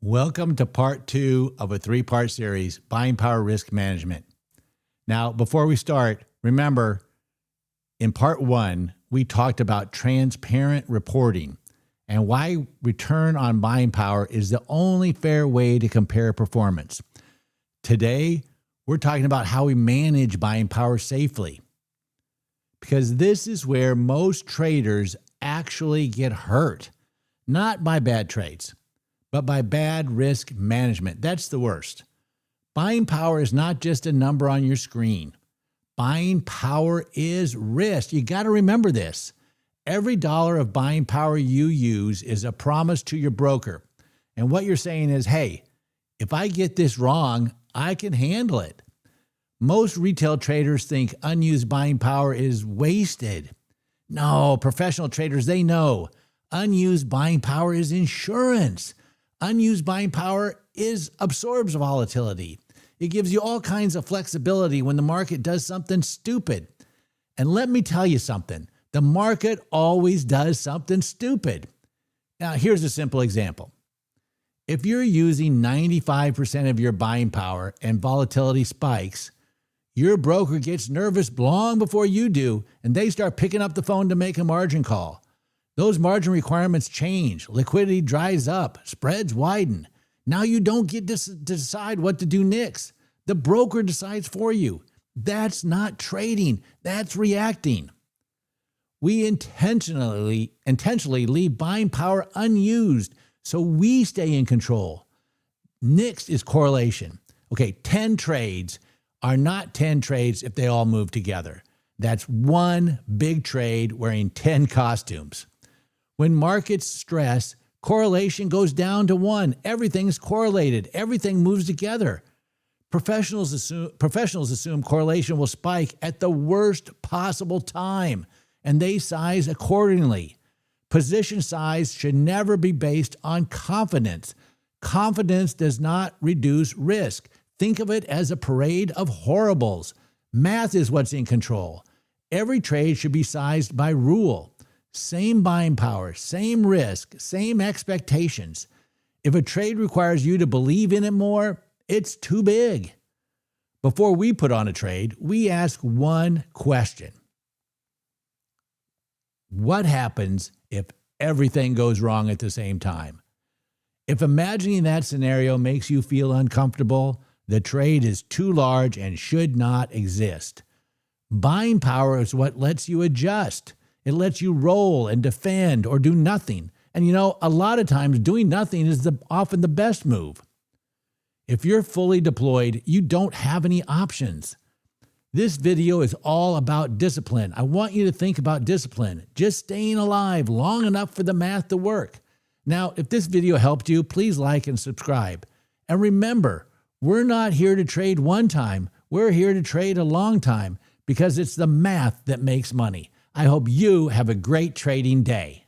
Welcome to part 2 of a 3-part series, Buying Power Risk Management. Now, before we start, remember, in part 1, we talked about transparent reporting and why return on buying power is the only fair way to compare performance. Today, we're talking about how we manage buying power safely, because this is where most traders actually get hurt, not by bad trades, but by bad risk management. That's the worst. Buying power is not just a number on your screen. Buying power is risk. You got to remember this. Every dollar of buying power you use is a promise to your broker. And what you're saying is, hey, if I get this wrong, I can handle it. Most retail traders think unused buying power is wasted. No, professional traders, they know unused buying power is insurance. Unused buying power absorbs volatility. It gives you all kinds of flexibility when the market does something stupid. And let me tell you something. The market always does something stupid. Now, here's a simple example. If you're using 95% of your buying power and volatility spikes, your broker gets nervous long before you do, and they start picking up the phone to make a margin call. Those margin requirements change, liquidity dries up, spreads widen. Now you don't get to decide what to do next. The broker decides for you. That's not trading, that's reacting. We intentionally leave buying power unused so we stay in control. Next is correlation. Okay, 10 trades are not 10 trades if they all move together. That's one big trade wearing 10 costumes. When markets stress, correlation goes down to 1. Everything's correlated. Everything moves together. Professionals assume correlation will spike at the worst possible time, and they size accordingly. Position size should never be based on confidence. Confidence does not reduce risk. Think of it as a parade of horribles. Math is what's in control. Every trade should be sized by rule. Same buying power, same risk, same expectations. If a trade requires you to believe in it more, it's too big. Before we put on a trade, we ask one question. What happens if everything goes wrong at the same time? If imagining that scenario makes you feel uncomfortable, the trade is too large and should not exist. Buying power is what lets you adjust. It lets you roll and defend or do nothing. And a lot of times doing nothing is often the best move. If you're fully deployed, you don't have any options. This video is all about discipline. I want you to think about discipline, just staying alive long enough for the math to work. Now, if this video helped you, please like and subscribe. And remember, we're not here to trade one time. We're here to trade a long time because it's the math that makes money. I hope you have a great trading day.